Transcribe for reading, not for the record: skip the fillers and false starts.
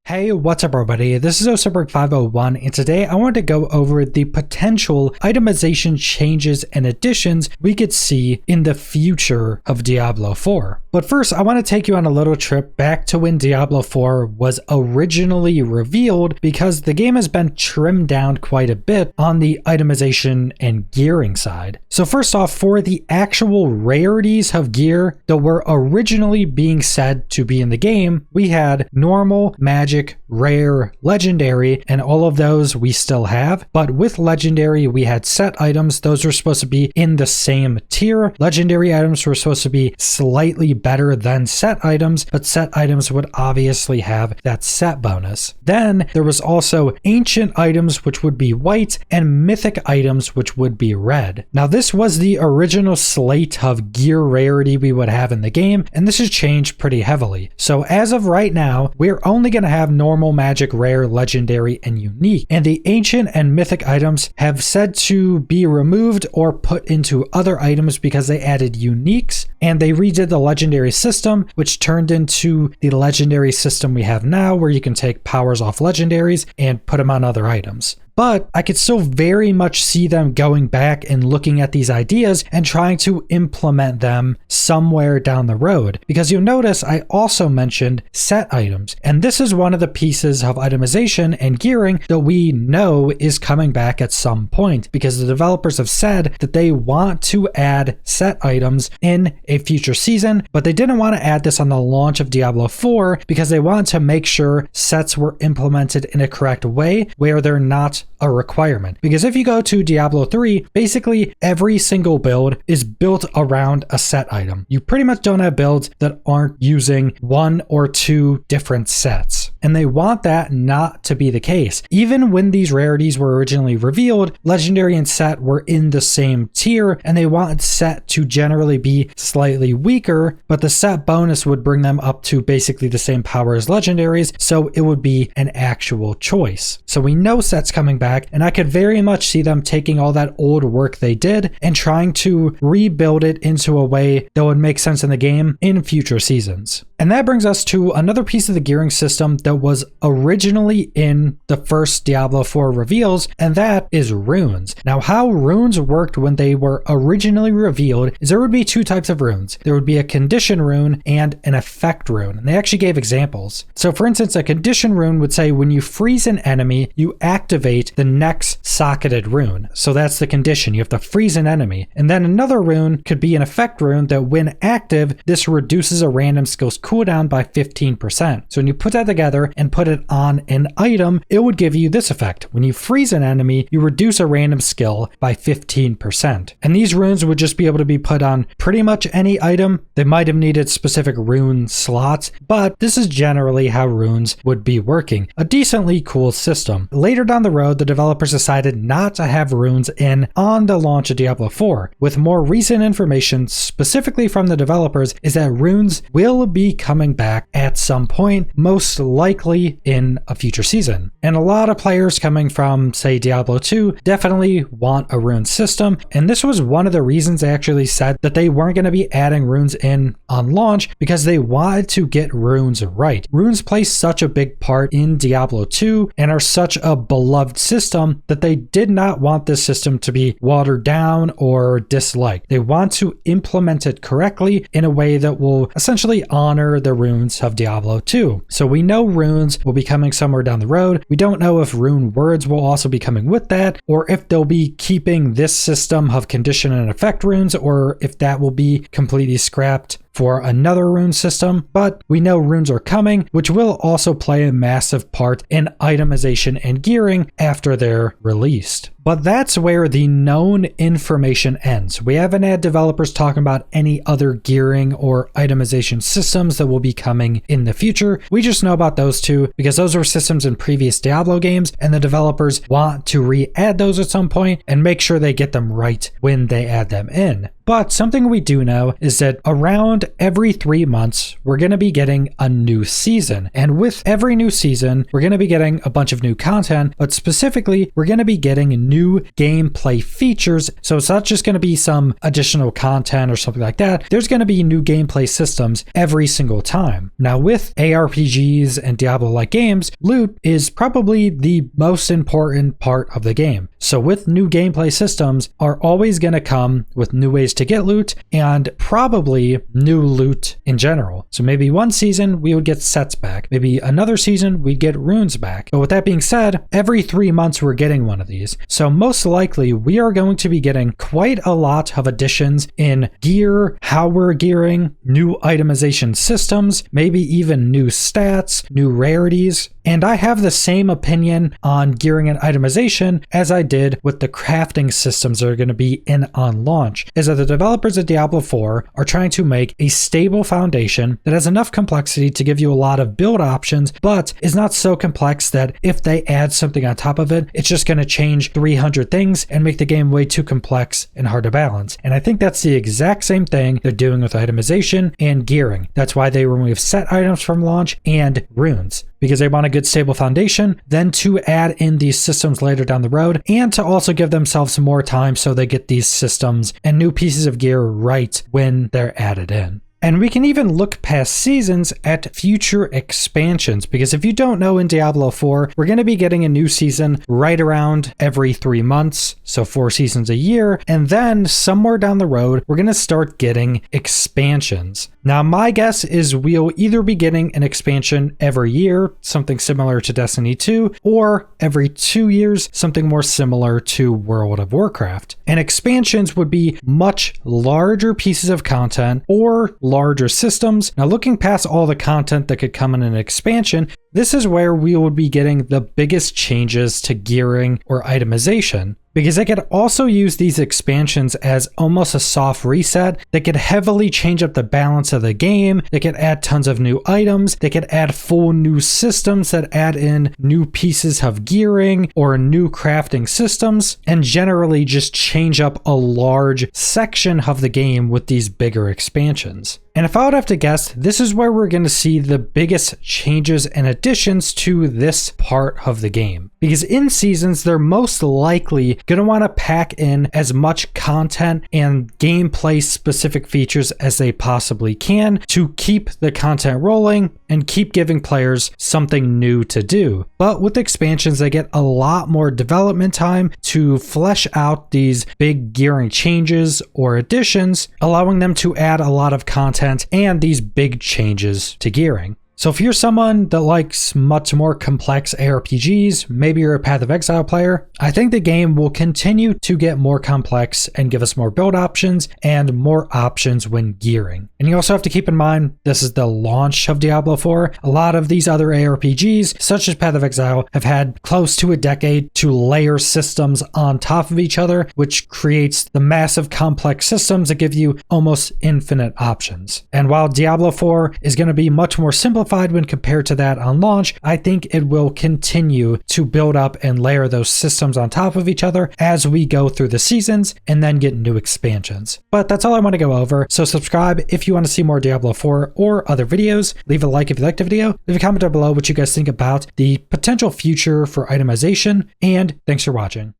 Hey, what's up everybody? This is Osaberg501 and today I wanted to go over the potential itemization changes and additions we could see in the future of Diablo 4. But first, I want to take you on a little trip back to when Diablo 4 was originally revealed because the game has been trimmed down quite a bit on the itemization and gearing side. So first off, for the actual rarities of gear that were originally being said to be in the game, we had normal, magic, rare, legendary, and all of those we still have. But with legendary, we had set items. Those were supposed to be in the same tier. Legendary items were supposed to be slightly better than set items, but set items would obviously have that set bonus. Then there was also ancient items, which would be white, and mythic items, which would be red. Now, this was the original slate of gear rarity we would have in the game, and this has changed pretty heavily. So as of right now, we're only going to have normal, magic, rare, legendary, and unique. And the ancient and mythic items have said to be removed or put into other items because they added uniques, and they redid the legendary system, which turned into the legendary system we have now, where you can take powers off legendaries and put them on other items. But I could still very much see them going back and looking at these ideas and trying to implement them somewhere down the road. Because you'll notice I also mentioned set items. And this is one of the pieces of itemization and gearing that we know is coming back at some point. Because the developers have said that they want to add set items in a future season. But they didn't want to add this on the launch of Diablo 4 because they wanted to make sure sets were implemented in a correct way where they're not a requirement. Because if you go to Diablo 3, basically every single build is built around a set item. You pretty much don't have builds that aren't using one or two different sets. And they want that not to be the case. Even when these rarities were originally revealed, legendary and set were in the same tier, and they wanted set to generally be slightly weaker, but the set bonus would bring them up to basically the same power as legendaries, so it would be an actual choice. So we know set's coming back, and I could very much see them taking all that old work they did and trying to rebuild it into a way that would make sense in the game in future seasons. And that brings us to another piece of the gearing system that was originally in the first Diablo 4 reveals, and that is runes. Now, how runes worked when they were originally revealed is there would be two types of runes. There would be a condition rune and an effect rune, and they actually gave examples. So for instance, a condition rune would say when you freeze an enemy, you activate the next socketed rune. So that's the condition. You have to freeze an enemy. And then another rune could be an effect rune that when active, this reduces a random skill's cooldown by 15%. So when you put that together and put it on an item, it would give you this effect. When you freeze an enemy, you reduce a random skill by 15%. And these runes would just be able to be put on pretty much any item. They might have needed specific rune slots, but this is generally how runes would be working. A decently cool system. Later down the road, the developers decided not to have runes in on the launch of Diablo 4. With more recent information, specifically from the developers, is that runes will be coming back at some point, most likely in a future season. And a lot of players coming from, say, Diablo 2 definitely want a rune system, and this was one of the reasons they actually said that they weren't going to be adding runes in on launch because they wanted to get runes right. Runes play such a big part in Diablo 2 and are such a beloved system that they did not want this system to be watered down or disliked. They want to implement it correctly in a way that will essentially honor the runes of Diablo 2. So we know runes will be coming somewhere down the road. We don't know if rune words will also be coming with that, or if they'll be keeping this system of condition and effect runes, or if that will be completely scrapped for another rune system, but we know runes are coming, which will also play a massive part in itemization and gearing after they're released. But that's where the known information ends. We haven't had developers talking about any other gearing or itemization systems that will be coming in the future. We just know about those two because those were systems in previous Diablo games, and the developers want to re-add those at some point and make sure they get them right when they add them in. But something we do know is that around around every 3 months, we're going to be getting a new season. And with every new season, we're going to be getting a bunch of new content, but specifically, we're going to be getting new gameplay features. So it's not just going to be some additional content or something like that. There's going to be new gameplay systems every single time. Now, with ARPGs and Diablo-like games, loot is probably the most important part of the game. So with new gameplay systems are always going to come with new ways to get loot and probably new loot in general. So maybe one season we would get sets back. Maybe another season we'd get runes back. But with that being said, every 3 months we're getting one of these. So most likely we are going to be getting quite a lot of additions in gear, how we're gearing, new itemization systems, maybe even new stats, new rarities. And I have the same opinion on gearing and itemization as I did with the crafting systems that are going to be in on launch, is that the developers of Diablo 4 are trying to make a stable foundation that has enough complexity to give you a lot of build options, but is not so complex that if they add something on top of it, it's just going to change 300 things and make the game way too complex and hard to balance. And I think that's the exact same thing they're doing with itemization and gearing. That's why they remove set items from launch and runes, because they want a good stable foundation, then to add in these systems later down the road, and to also give themselves more time so they get these systems and new pieces of gear right when they're added in. And we can even look past seasons at future expansions, because if you don't know, in Diablo 4, we're going to be getting a new season right around every 3 months, so 4 seasons a year, and then somewhere down the road, we're going to start getting expansions. Now, my guess is we'll either be getting an expansion every year, something similar to Destiny 2, or every 2 years, something more similar to World of Warcraft. And expansions would be much larger pieces of content or larger systems. Now, looking past all the content that could come in an expansion, this is where we would be getting the biggest changes to gearing or itemization, because they could also use these expansions as almost a soft reset. They could heavily change up the balance of the game. They could add tons of new items. They could add full new systems that add in new pieces of gearing or new crafting systems, and generally just change up a large section of the game with these bigger expansions. And if I would have to guess, this is where we're going to see the biggest changes and additions to this part of the game. Because in seasons, they're most likely going to want to pack in as much content and gameplay specific features as they possibly can to keep the content rolling and keep giving players something new to do. But with expansions, they get a lot more development time to flesh out these big gearing changes or additions, allowing them to add a lot of content and these big changes to gearing. So if you're someone that likes much more complex ARPGs, maybe you're a Path of Exile player, I think the game will continue to get more complex and give us more build options and more options when gearing. And you also have to keep in mind, this is the launch of Diablo 4. A lot of these other ARPGs, such as Path of Exile, have had close to a decade to layer systems on top of each other, which creates the massive complex systems that give you almost infinite options. And while Diablo 4 is going to be much more simplified when compared to that on launch, I think it will continue to build up and layer those systems on top of each other as we go through the seasons and then get new expansions. But that's all I want to go over. So subscribe if you want to see more Diablo 4 or other videos. Leave a like if you liked the video. Leave a comment down below what you guys think about the potential future for itemization, and thanks for watching.